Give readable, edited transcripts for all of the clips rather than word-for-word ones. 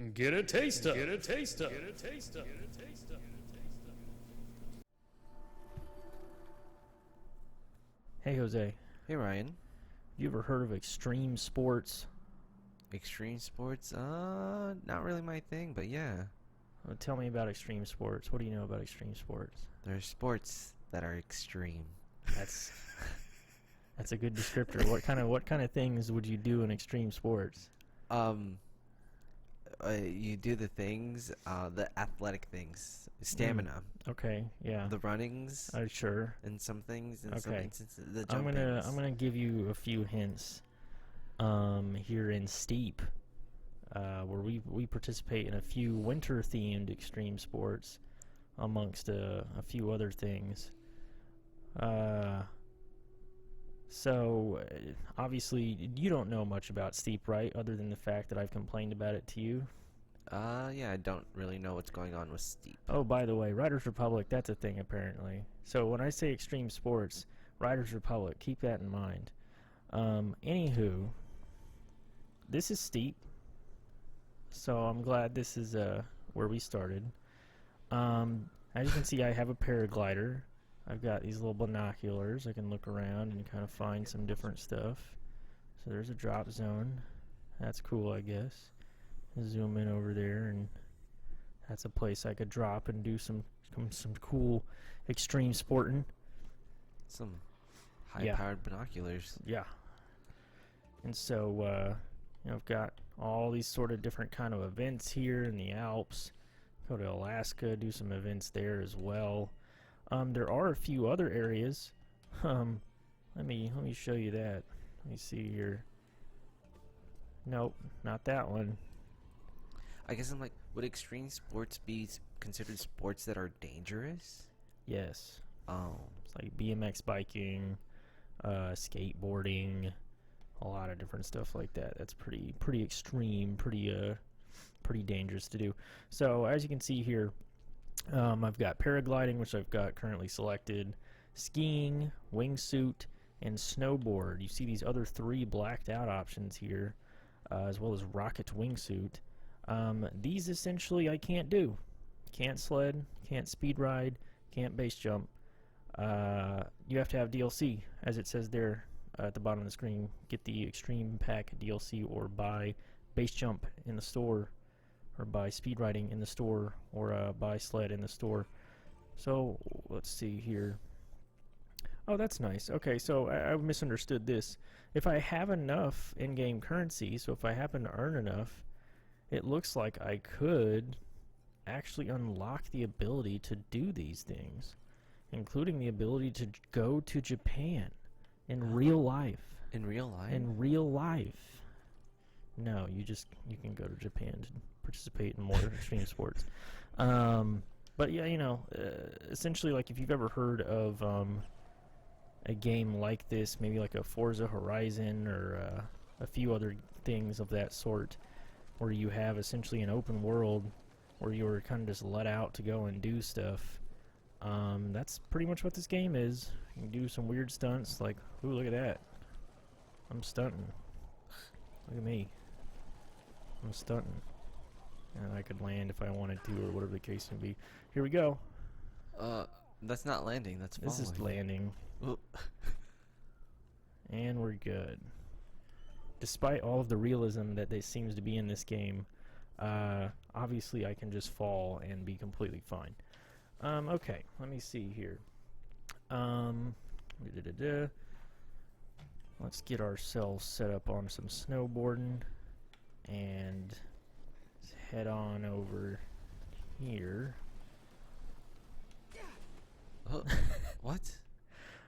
Get a taste of. Get a taste of. Get a taste of. Get a taste of. Hey Jose, Hey Ryan. you ever heard of extreme sports? Extreme sports? Not really my thing, but yeah. Tell me about extreme sports. What do you know about extreme sports? There's sports that are extreme. That's that's a good descriptor. What kind of things would you do in extreme sports? You do the things, the athletic things, stamina, Okay, yeah. the runnings, Sure. and some things, and some Okay. instances, the I'm jumpings. gonna give you a few hints. Here in Steep, where we participate in a few winter-themed extreme sports, amongst a few other things. Obviously, you don't know much about Steep, right? Other than the fact that I've complained about it to you. Yeah, I don't really know what's going on with Steep. Oh, by the way, Riders Republic, that's a thing apparently. So when I say extreme sports, Riders Republic, keep that in mind. Anywho, this is Steep, so I'm glad this is where we started. As you can see, I have a paraglider. I've got these little binoculars. I can look around and kind of find some different stuff. So there's a drop zone. That's cool, I guess. Zoom in over there, and that's a place I could drop and do some cool extreme sporting. Some high-powered binoculars. Yeah. And so, I've got all these sort of different kind of events here in the Alps. Go to Alaska, do some events there as well. There are a few other areas. Let me show you that. Let me see here. Nope, not that one. I guess I'm like, would extreme sports be considered sports that are dangerous? Yes. Oh. It's like BMX biking, skateboarding, a lot of different stuff like that. That's pretty extreme, pretty dangerous to do. So as you can see here, I've got paragliding, which I've got currently selected, skiing, wingsuit, and snowboard. You see these other three blacked out options here, as well as rocket wingsuit. These essentially I can't do. Can't sled, can't speed ride, can't base jump. You have to have DLC, as it says there at the bottom of the screen. Get the Extreme Pack DLC, or buy base jump in the store, or buy speed riding in the store, or buy sled in the store. So let's see here. Oh, that's nice. Okay, so I misunderstood this. If I have enough in-game currency, so if I happen to earn enough, it looks like I could actually unlock the ability to do these things, including the ability to go to Japan in real life. In real life? In real life. No, you can go to Japan to participate in more extreme sports. But yeah, essentially, like if you've ever heard of a game like this, maybe like a Forza Horizon or a few other things of that sort, where you have essentially an open world where you're kind of just let out to go and do stuff. That's pretty much what this game is. You can do some weird stunts, like, ooh, look at that. I'm stunting. Look at me. I'm stunting. And I could land if I wanted to, or whatever the case may be. Here we go. That's not landing, that's falling. This is landing. Oh. And we're good. Despite all of the realism that there seems to be in this game, obviously I can just fall and be completely fine. Okay, let me see here. Let's get ourselves set up on some snowboarding, and let's head on over here. What?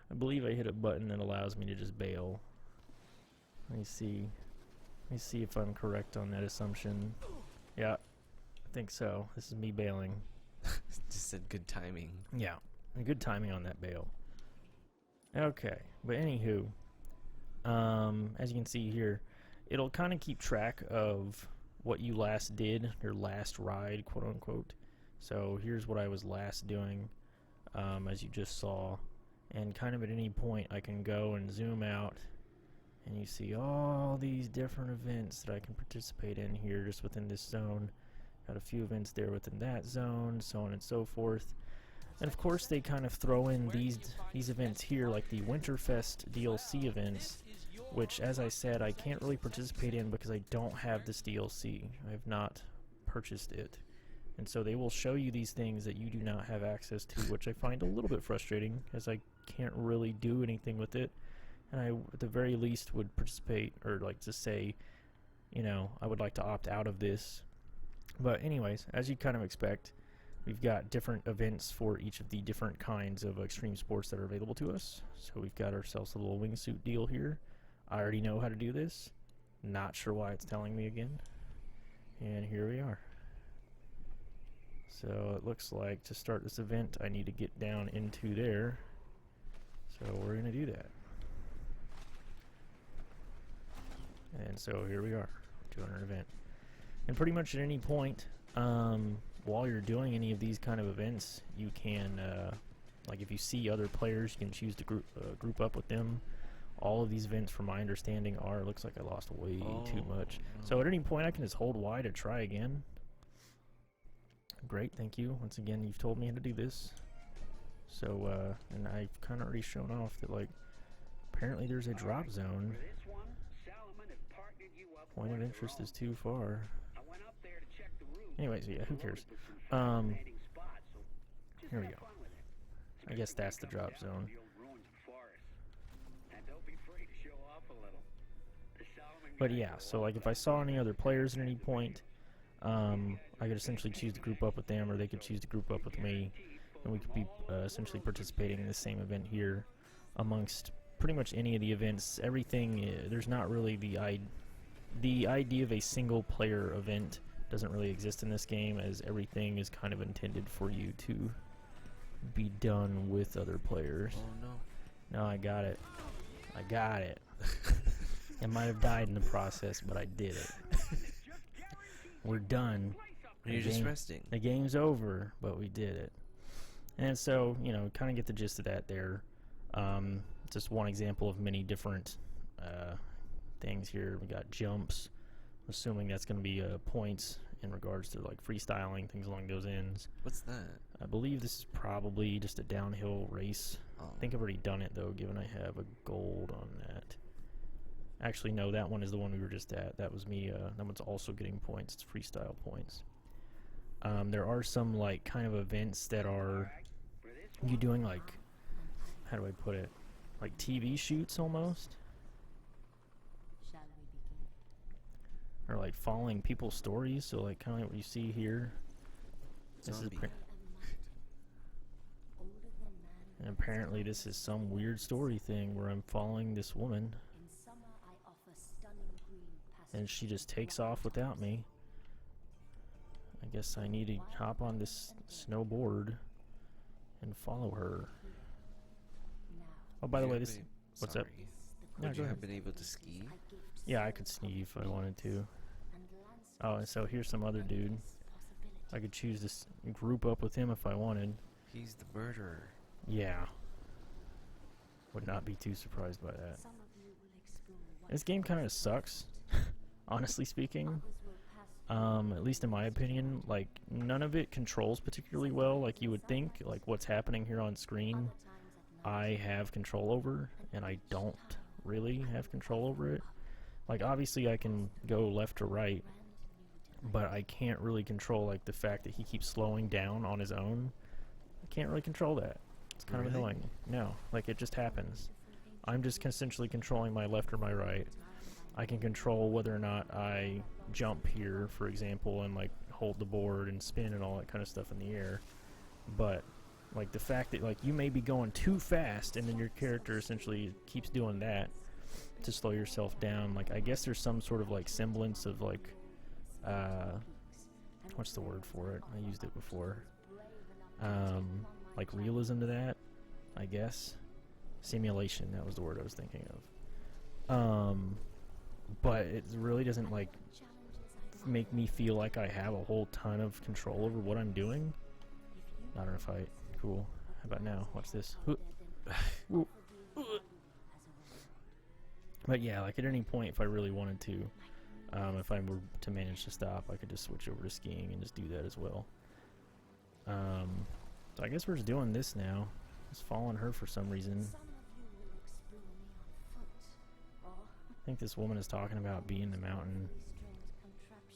I believe I hit a button that allows me to just bail. Let me see if I'm correct on that assumption. Yeah, I think so. This is me bailing. Just said good timing. Yeah, good timing on that bail. Okay, but anywho, as you can see here, it'll kind of keep track of what you last did, your last ride, quote unquote. So here's what I was last doing, as you just saw, and kind of at any point I can go and zoom out, and you see all these different events that I can participate in here just within this zone. Got a few events there within that zone, so on and so forth. And of course they kind of throw in these events here, like the Winterfest DLC events, which, as I said, I can't really participate in because I don't have this DLC. I have not purchased it. And so they will show you these things that you do not have access to, which I find a little bit frustrating, as I can't really do anything with it. And I, at the very least, would participate, or like to say, you know, I would like to opt out of this. But anyways, as you kind of expect, we've got different events for each of the different kinds of extreme sports that are available to us. So we've got ourselves a little wingsuit deal here. I already know how to do this. Not sure why it's telling me again. And here we are. So it looks like to start this event I need to get down into there. So we're going to do that. And so here we are, doing an event. And pretty much at any point, while you're doing any of these kind of events, you can, like if you see other players, you can choose to group up with them. All of these events, from my understanding, are, looks like I lost way too much. No. So at any point I can just hold Y to try again. Great, thank you. Once again, you've told me how to do this. So, and I've kind of already shown off that, like, apparently there's a drop zone. Point of interest is too far. Anyways, yeah, who cares? Here we go. I guess that's the drop zone. But yeah, so like if I saw any other players at any point, I could essentially choose to group up with them, or they could choose to group up with me, and we could be essentially participating in the same event here amongst pretty much any of the events. Everything, there's not really the idea of a single player event doesn't really exist in this game, as everything is kind of intended for you to be done with other players. Oh no. No, I got it. I got it. I might have died in the process, but I did it. We're done. You're just resting. The game's over, but we did it. And so, you know, kind of get the gist of that there. Just one example of many different things here. We got jumps. Assuming that's going to be points in regards to like freestyling, things along those ends. What's that? I believe this is probably just a downhill race. Oh. I think I've already done it though, given I have a gold on that. Actually, no, that one is the one we were just at. That was me. That one's also getting points. It's freestyle points. There are some like kind of events that are you doing like, how do I put it? Like TV shoots almost. Or like following people's stories, so like kind of like what you see here. This is Zombie. and apparently this is some weird story thing where I'm following this woman, and she just takes off without me. I guess I need to hop on this snowboard and follow her. Oh, by the way, this. What's up? Would go you ahead. have been able to ski? Yeah, I could ski if I wanted to. Oh, and so here's some other dude. I could choose to group up with him if I wanted. He's the murderer. Yeah. Would not be too surprised by that. This game kind of sucks, honestly speaking. At least in my opinion, like none of it controls particularly well like you would think. Like what's happening here on screen, I have control over, and I don't really have control over it. Like obviously I can go left to right, but I can't really control like the fact that he keeps slowing down on his own. I can't really control that. It's kind of Really? annoying. No, like it just happens. I'm just essentially controlling my left or my right. I can control whether or not I jump here, for example, and like hold the board and spin and all that kind of stuff in the air. But like the fact that like you may be going too fast and then your character essentially keeps doing that to slow yourself down. Like I guess there's some sort of like semblance of like what's the word for it? I used it before. Like realism to that, I guess. Simulation, that was the word I was thinking of. But it really doesn't like make me feel like I have a whole ton of control over what I'm doing. Not in a fight. Cool. How about now? Watch this. But yeah, like at any point if I really wanted to, If I were to manage to stop, I could just switch over to skiing and just do that as well. So I guess we're just doing this now. Just following her for some reason. I think this woman is talking about being the mountain.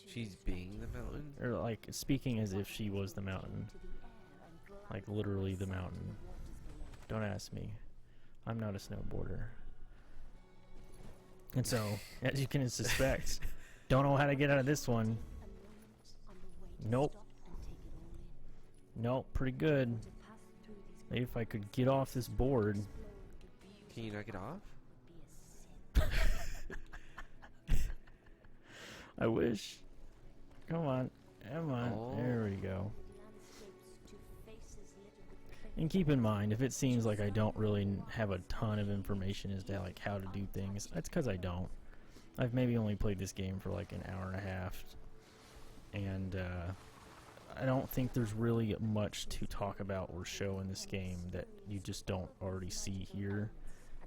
She's being the mountain? Or like speaking as if she was the mountain. Like literally the mountain. Don't ask me. I'm not a snowboarder. And so, as you can suspect, don't know how to get out of this one. Nope. Nope, pretty good. Maybe if I could get off this board. Can you not get off? I wish. Come on. Come on. Oh. There we go. And keep in mind, if it seems like I don't really have a ton of information as to like how to do things, that's because I don't. I've maybe only played this game for like an hour and a half, and I don't think there's really much to talk about or show in this game that you just don't already see here,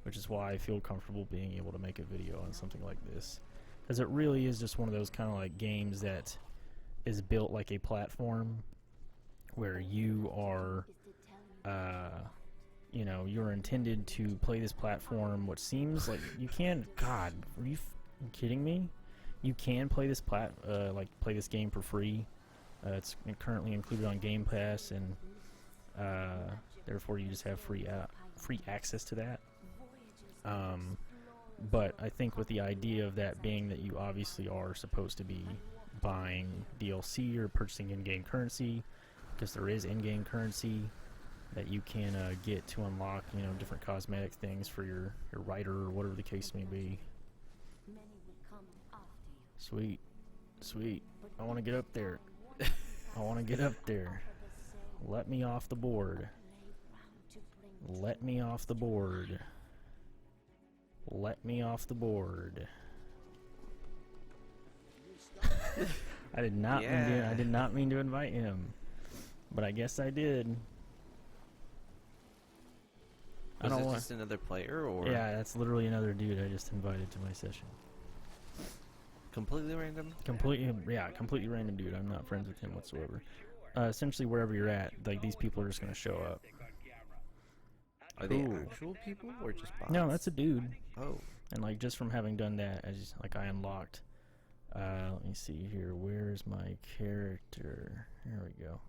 which is why I feel comfortable being able to make a video on something like this, because it really is just one of those kind of like games that is built like a platform where you are you know, you're intended to play this platform, which seems like you can. God, are you kidding me? You can play this play this game for free. It's currently included on Game Pass, and therefore you just have free access to that. But I think with the idea of that being that you obviously are supposed to be buying DLC or purchasing in-game currency, because there is in-game currency that you can get to unlock, you know, different cosmetic things for your rider or whatever the case may be. Sweet. Sweet. I want to get up there. I want to get up there. Let me off the board. Let me off the board. Let me off the board. I did not I did not mean to invite him, but I guess I did. Was it just another player, or? Yeah, that's literally another dude I just invited to my session. Completely random? Completely random dude. I'm not friends with him whatsoever. Essentially, wherever you're at, like, these people are just gonna show up. Are they actual people, or just bots? No, that's a dude. Oh. And, like, just from having done that, I unlocked. Let me see here. Where's my character? There we go.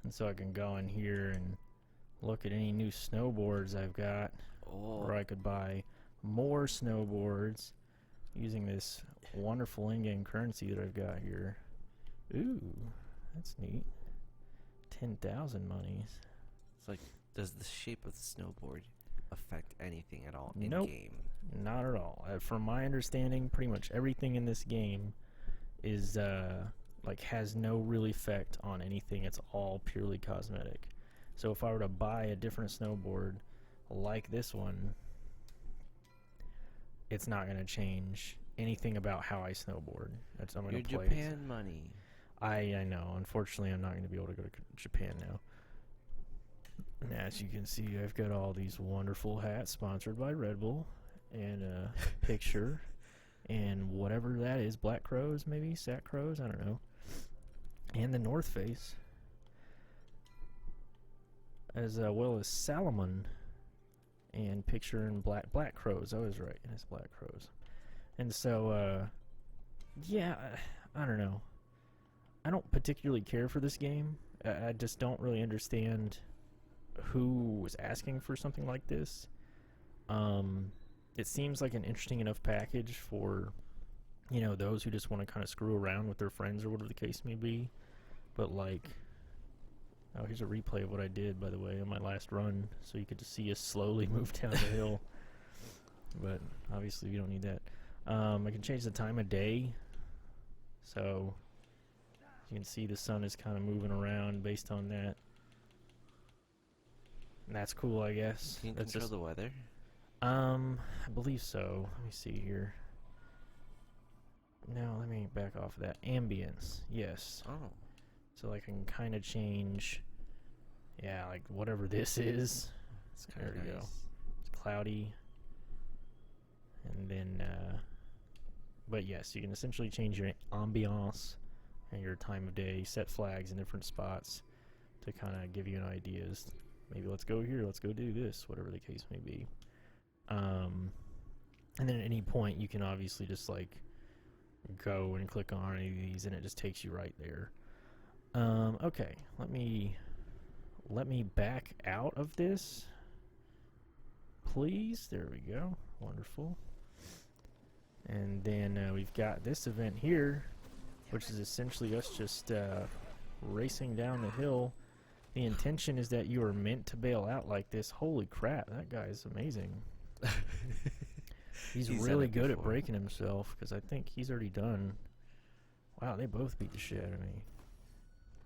And so I can go in here and look at any new snowboards I've got, or I could buy more snowboards using this wonderful in-game currency that I've got here. Ooh, that's neat. 10,000 monies. It's like, does the shape of the snowboard affect anything at all in Nope, game? not at all. From my understanding, pretty much everything in this game is like has no real effect on anything. It's all purely cosmetic. So if I were to buy a different snowboard like this one, it's not going to change anything about how I snowboard. I'm going to play Japan money. I know. Unfortunately, I'm not going to be able to go to Japan now. And as you can see, I've got all these wonderful hats sponsored by Red Bull, and a picture, and whatever that is, Black Crows maybe, Sack Crows, I don't know, and the North Face, as well as Salomon, and picture in Black Crows. I was right, it's Black Crows. And so yeah, I don't know. I don't particularly care for this game. I just don't really understand who was asking for something like this. It seems like an interesting enough package for, you know, those who just want to kind of screw around with their friends or whatever the case may be. But like, oh, here's a replay of what I did, by the way, on my last run, so you could just see us slowly move down the hill. But obviously you don't need that. I can change the time of day, so you can see the sun is kind of moving around based on that. And that's cool, I guess. Can you That's control the weather? I believe so. Let me see here. No, let me back off of that. Ambience, yes. Oh. So I can kind of change, yeah, like whatever this is. It's kind There of we nice. go. It's cloudy. And then, But yes, you can essentially change your ambiance and your time of day, set flags in different spots to kind of give you an idea. Maybe let's go here, let's go do this, whatever the case may be. And then at any point, you can obviously just like go and click on any of these, and it just takes you right there. Okay, let me back out of this, please. There we go. Wonderful. And then we've got this event here, which is essentially us just racing down the hill. The intention is that you are meant to bail out like this. Holy crap, that guy is amazing. He's really good at breaking himself, because I think he's already done. Wow, they both beat the shit out of me.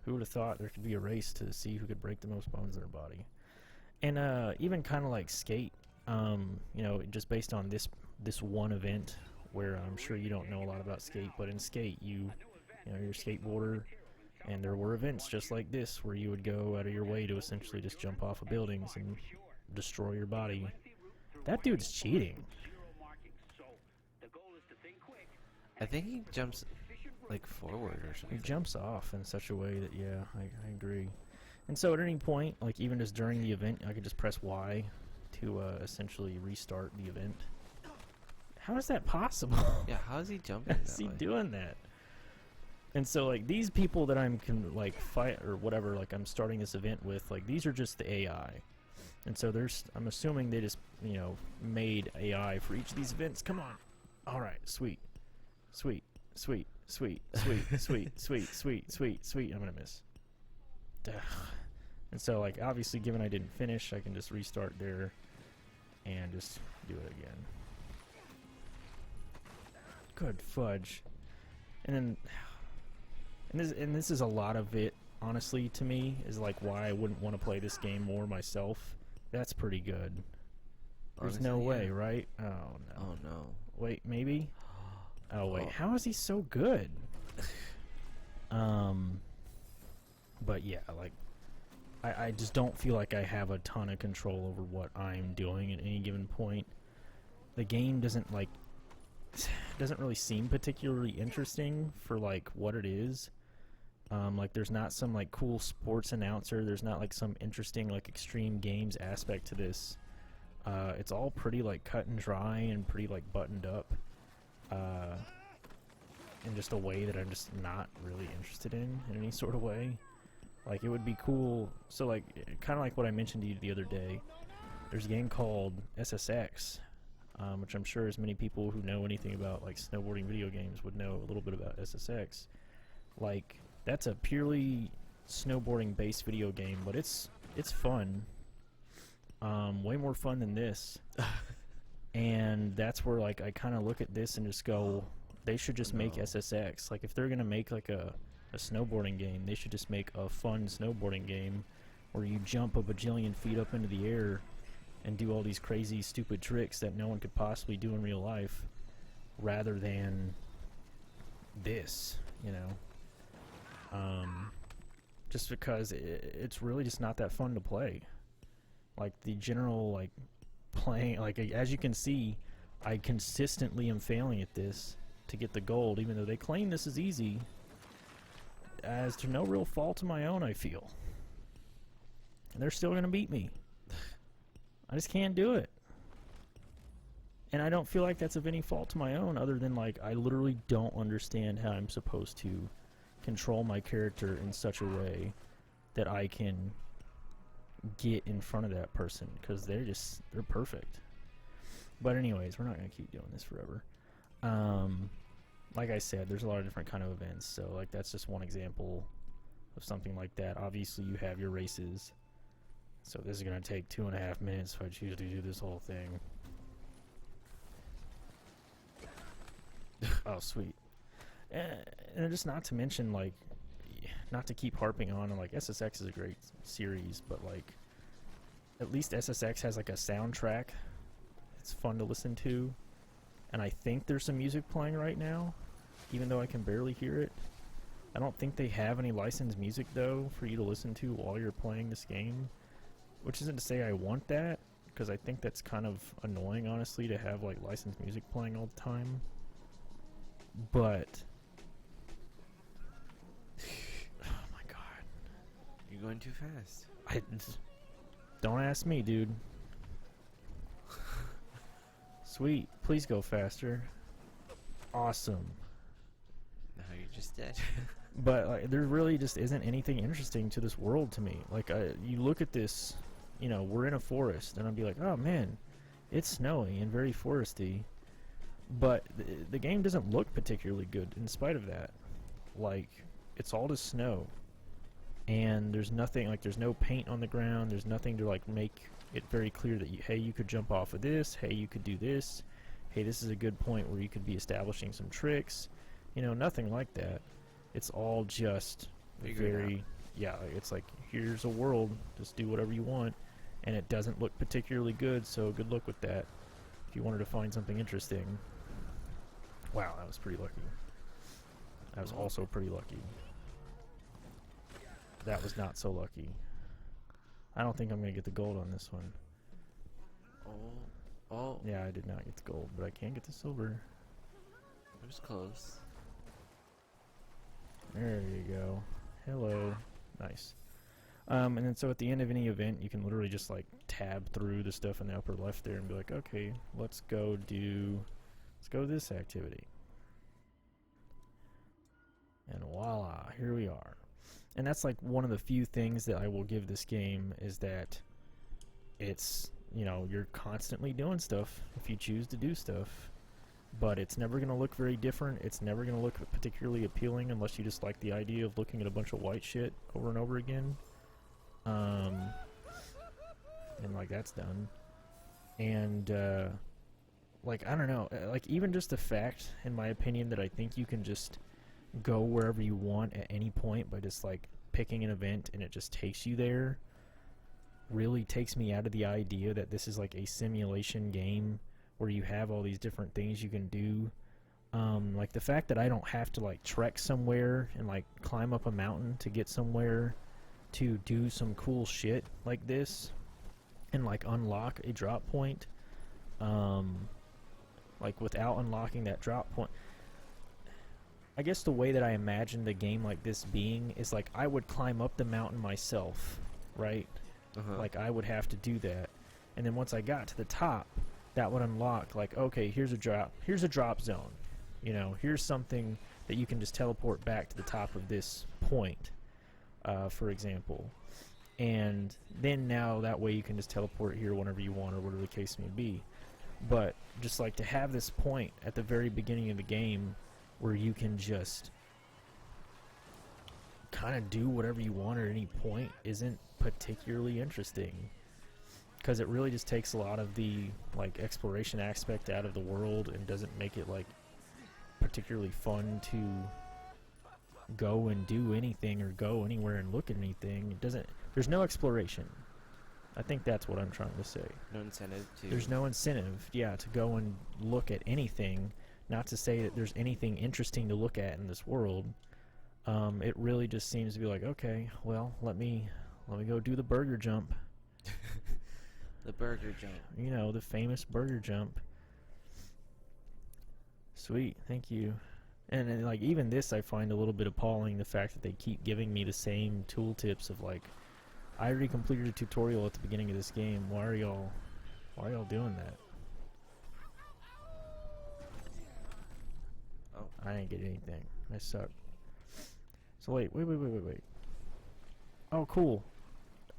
Who would have thought there could be a race to see who could break the most bones in their body? And even kind of like Skate, you know, just based on this one event, where I'm sure you don't know a lot about Skate, but in Skate, you know, you're a skateboarder, and there were events just like this where you would go out of your way to essentially just jump off of buildings and destroy your body. That dude's cheating. I think he jumps like forward or something. He jumps off in such a way that, yeah, I agree. And so at any point, like even just during the event, I could just press Y to essentially restart the event. How is that possible? Yeah, how is he jumping? How is he doing that? And so like these people that I'm like fight or whatever, like I'm starting this event with, like these are just the AI. And so I'm assuming they just, you know, made AI for each of these events. Come on. All right, sweet. Sweet, sweet, sweet, sweet, sweet, sweet, sweet, sweet, sweet. I'm gonna miss. Ugh. And so, like, obviously, given I didn't finish, I can just restart there and just do it again. Good fudge. And then, and this is a lot of it, honestly, to me, is like why I wouldn't want to play this game more myself. That's pretty good. There's Honestly, no way, yeah. right? Oh no. Oh no. Wait, maybe? Oh wait, Oh. how is he so good? But yeah, like I just don't feel like I have a ton of control over what I'm doing at any given point. The game doesn't really seem particularly interesting for like what it is. Like there's not some like cool sports announcer, there's not like some interesting like extreme games aspect to this. It's all pretty like cut and dry and pretty like buttoned up. In just a way that I'm just not really interested in any sort of way. Like, it would be cool. So, like, kind of like what I mentioned to you the other day, there's a game called SSX, which I'm sure as many people who know anything about, like, snowboarding video games would know a little bit about SSX. Like, that's a purely snowboarding-based video game, but it's fun. Way more fun than this. And that's where, like, I kind of look at this and just go, they should just make SSX. Like, if they're going to make, like, a snowboarding game, they should just make a fun snowboarding game where you jump a bajillion feet up into the air and do all these crazy, stupid tricks that no one could possibly do in real life, rather than this, you know? Just because it's really just not that fun to play. Like, the general, like, playing, like, as you can see, I consistently am failing at this to get the gold, even though they claim this is easy, as to no real fault of my own, I feel. And they're still going to beat me. I just can't do it. And I don't feel like that's of any fault to my own, other than, like, I literally don't understand how I'm supposed to control my character in such a way that I can get in front of that person, because they're perfect. But anyways, we're not going to keep doing this forever. Like I said, there's a lot of different kind of events, so like that's just one example of something like that. Obviously you have your races, so this is going to take 2.5 minutes if I choose to do this whole thing. Oh sweet. And just not to mention, like, not to keep harping on, and like SSX is a great series, but like at least SSX has like a soundtrack. It's fun to listen to. And I think there's some music playing right now, even though I can barely hear it. I don't think they have any licensed music, though, for you to listen to while you're playing this game. Which isn't to say I want that, because I think that's kind of annoying, honestly, to have, like, licensed music playing all the time. But oh my god, You're going too fast. don't ask me, dude. Sweet, please go faster. Awesome. Now you're just dead. But like, there really just isn't anything interesting to this world to me. Like, you look at this, you know, we're in a forest, and I'd be like, oh man, it's snowy and very foresty. But the game doesn't look particularly good in spite of that. Like, it's all just snow. And there's nothing, like, there's no paint on the ground. There's nothing to, like, make it very clear that, hey, you could jump off of this. Hey, you could do this. Hey, this is a good point where you could be establishing some tricks. You know, nothing like that. It's all just Figure it very, yeah, it's like, here's a world, just do whatever you want, and it doesn't look particularly good, so good luck with that if you wanted to find something interesting. Wow, that was pretty lucky. That was also pretty lucky. That was not so lucky. I don't think I'm going to get the gold on this one. Oh, Yeah, I did not get the gold, but I can get the silver. it was close. There you go. Hello. Nice. And then so at the end of any event, you can literally just like tab through the stuff in the upper left there and be like, okay, let's go this activity. And voila, here we are. And that's like one of the few things that I will give this game is that it's, you know, you're constantly doing stuff if you choose to do stuff. But it's never going to look very different. It's never going to look particularly appealing unless you just like the idea of looking at a bunch of white shit over and over again. And like that's done. And like I don't know, like even just the fact, in my opinion, that I think you can just go wherever you want at any point by just like picking an event and it just takes you there, really takes me out of the idea that this is like a simulation game where you have all these different things you can do. Like the fact that I don't have to like trek somewhere and like climb up a mountain to get somewhere to do some cool shit like this and like unlock a drop point, like without unlocking that drop point. I guess the way that I imagine the game like this being is like I would climb up the mountain myself, right? Like I would have to do that, and then once I got to the top, that would unlock like, okay, here's a drop zone, you know, here's something that you can just teleport back to the top of this point, for example, and then now that way you can just teleport here whenever you want or whatever the case may be. But just like to have this point at the very beginning of the game where you can just kind of do whatever you want at any point isn't particularly interesting, because it really just takes a lot of the like exploration aspect out of the world and doesn't make it like particularly fun to go and do anything or go anywhere and look at anything. It doesn't, there's no exploration. I think that's what I'm trying to say. No incentive to. There's no incentive, yeah, to go and look at anything. Not to say that there's anything interesting to look at in this world. It really just seems to be like, okay, well, let me go do the burger jump. The burger jump. You know, the famous burger jump. Sweet, thank you. And like even this I find a little bit appalling, the fact that they keep giving me the same tooltips of like, I already completed a tutorial at the beginning of this game. Why are y'all doing that? Oh. I didn't get anything. I suck. So wait. Oh, cool.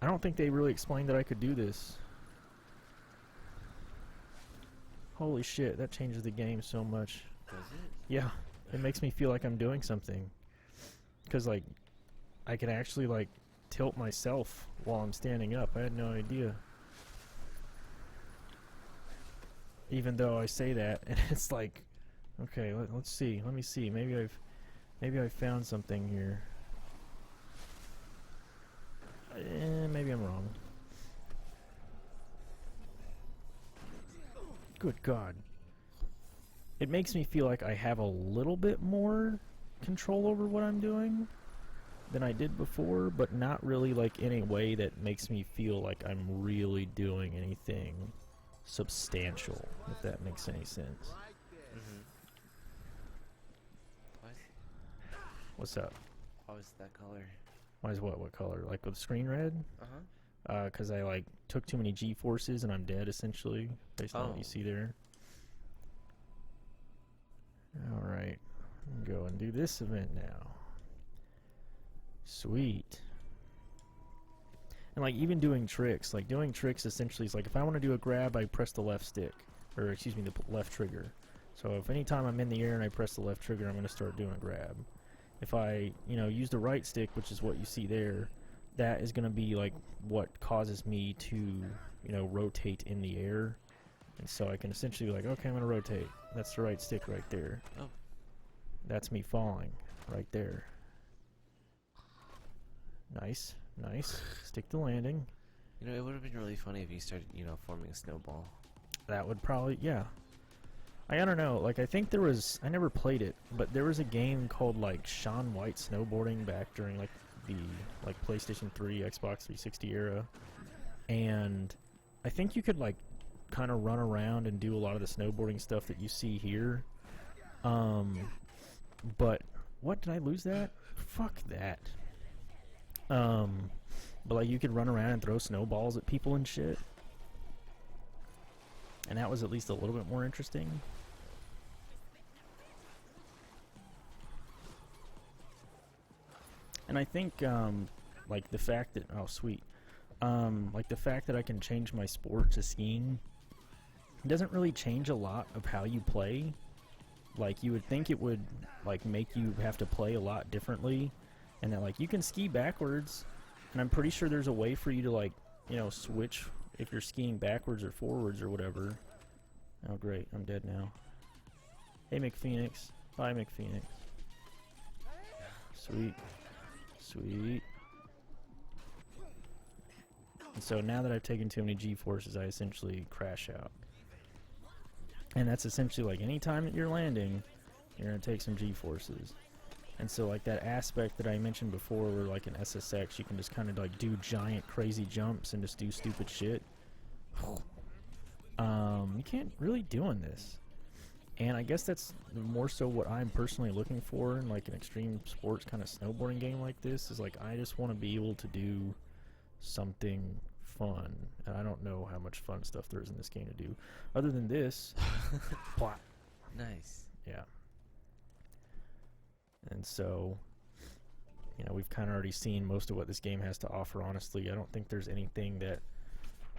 I don't think they really explained that I could do this. Holy shit, that changes the game so much. Does it? Yeah, it makes me feel like I'm doing something. Because, like, I can actually, like, tilt myself while I'm standing up. I had no idea. Even though I say that, and it's like, okay, let's see. Let me see. Maybe I've found something here. Maybe I'm wrong. Good God. It makes me feel like I have a little bit more control over what I'm doing than I did before, but not really like in a way that makes me feel like I'm really doing anything substantial, if that makes any sense. What's up? How is that color? Why is what? What color? Like with screen red? Uh-huh. Because I like took too many G-forces and I'm dead essentially, based on what you Oh. see there. Alright. Go and do this event now. Sweet. And like even doing tricks, essentially is like if I want to do a grab, I press the left stick, or excuse me, the left trigger. So if anytime I'm in the air and I press the left trigger, I'm going to start doing a grab. If I, use the right stick, which is what you see there, that is going to be like what causes me to, rotate in the air. And so I can essentially be like, okay, I'm going to rotate. That's the right stick right there. Oh. That's me falling right there. Nice, nice. Stick the landing. It would have been really funny if you started, forming a snowball. That would probably, yeah. I don't know, like I think I never played it, but there was a game called like Shaun White Snowboarding back during like the PlayStation 3, Xbox 360 era. And I think you could like kind of run around and do a lot of the snowboarding stuff that you see here. But what, did I lose that? Fuck that. But like you could run around and throw snowballs at people and shit. And that was at least a little bit more interesting. And I think, like the fact that, oh sweet, like the fact that I can change my sport to skiing doesn't really change a lot of how you play. Like you would think it would like make you have to play a lot differently, and that like you can ski backwards, and I'm pretty sure there's a way for you to like, switch if you're skiing backwards or forwards or whatever. Oh great, I'm dead now. Hey McPhoenix. Bye McPhoenix. Sweet. Sweet. And so now that I've taken too many G-forces, I essentially crash out. And that's essentially like any time that you're landing, you're going to take some G-forces. And so like that aspect that I mentioned before where like in SSX you can just kind of like do giant crazy jumps and just do stupid shit. You can't really do in this. And I guess that's more so what I'm personally looking for in like an extreme sports kind of snowboarding game like this, is like I just want to be able to do something fun. And I don't know how much fun stuff there is in this game to do. Other than this, plot. Nice. Yeah. And so, we've kind of already seen most of what this game has to offer, honestly. I don't think there's anything that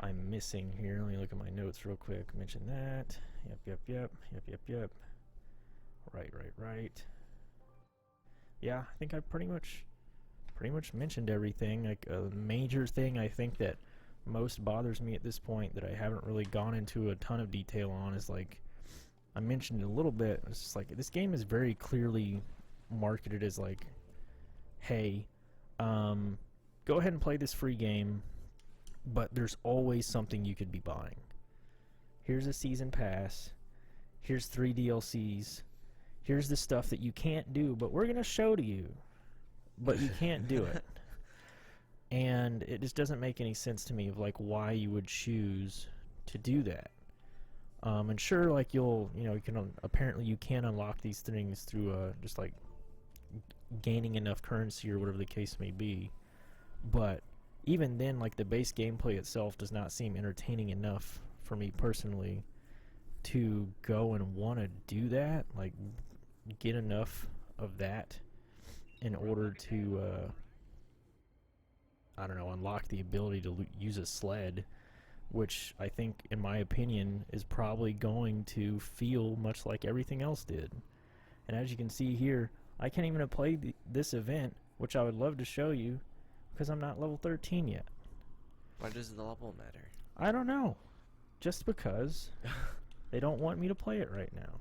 I'm missing here. Let me look at my notes real quick. Mention that. Yep. Right. Yeah, I think I pretty much mentioned everything. Like a major thing I think that most bothers me at this point that I haven't really gone into a ton of detail on is like I mentioned it a little bit. It's just like this game is very clearly marketed as like, hey, go ahead and play this free game, but there's always something you could be buying. Here's a season pass. Here's 3 DLCs. Here's the stuff that you can't do, but we're going to show to you. But you can't do it. And it just doesn't make any sense to me of like why you would choose to do that. And sure, like you can apparently you can unlock these things through just like gaining enough currency or whatever the case may be. But even then, like the base gameplay itself does not seem entertaining enough for me personally to go and want to do that, like get enough of that in order to I don't know, unlock the ability to use a sled, which I think in my opinion is probably going to feel much like everything else did. And as you can see here, I can't even have played this event, which I would love to show you, because I'm not level 13 yet. Why does the level matter? I don't know. Just because they don't want me to play it right now.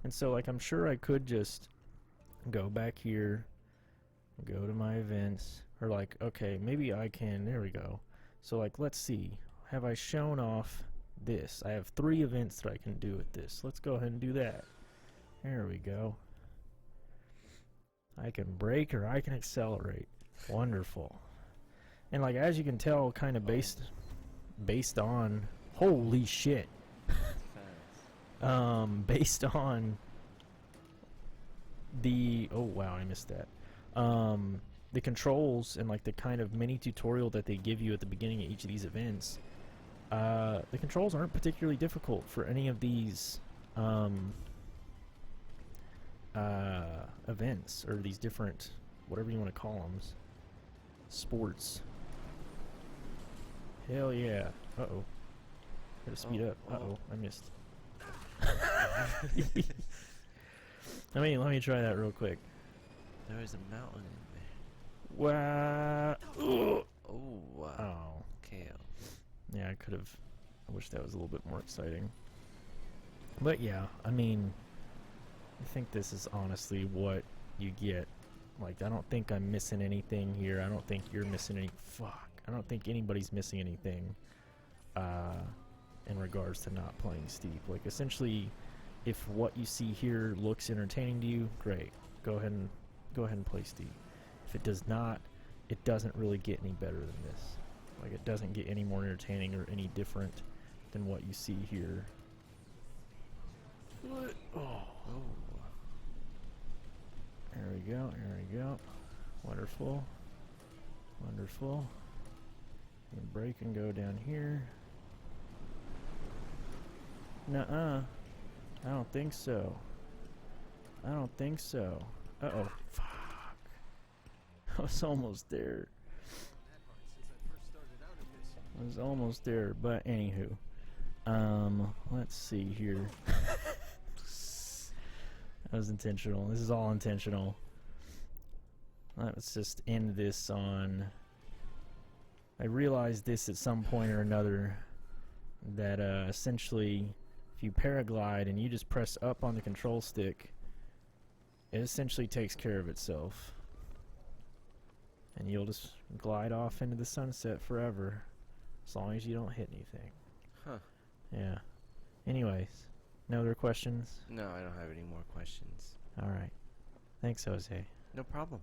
And so, like, I'm sure I could just go back here, go to my events, or like, okay, maybe I can, there we go. So, like, let's see. Have I shown off this? I have 3 events that I can do with this. Let's go ahead and do that. There we go. I can brake or I can accelerate. Wonderful. And like as you can tell, kind of based on holy shit. Based on the oh wow, I missed that. The controls and like the kind of mini tutorial that they give you at the beginning of each of these events, the controls aren't particularly difficult for any of these events, or these different, whatever you want to call them, sports. Hell yeah. Uh-oh. Gotta speed up. Uh-oh, I missed. Let me try that real quick. There is a mountain in there. Wow. Oh, wow. Oh. KO. Yeah, I wish that was a little bit more exciting. But yeah, I mean, I think this is honestly what you get. Like, I don't think I'm missing anything here. I don't think you're missing any. Fuck. I don't think anybody's missing anything in regards to not playing Steep. Like, essentially, if what you see here looks entertaining to you, great. Go ahead and play Steep. If it does not, it doesn't really get any better than this. Like, it doesn't get any more entertaining or any different than what you see here. Oh. Oh. There we go, there we go. Wonderful. Wonderful. And break and go down here. Nuh-uh. I don't think so. I don't think so. Uh-oh. Fuck. I was almost there. I was almost there, but anywho. Let's see here. That was intentional. This is all intentional. Let's just end this on... I realized this at some point or another, that essentially if you paraglide and you just press up on the control stick, it essentially takes care of itself. And you'll just glide off into the sunset forever, as long as you don't hit anything. Huh. Yeah. Anyways, no other questions? No, I don't have any more questions. Alright. Thanks, Jose. No problem.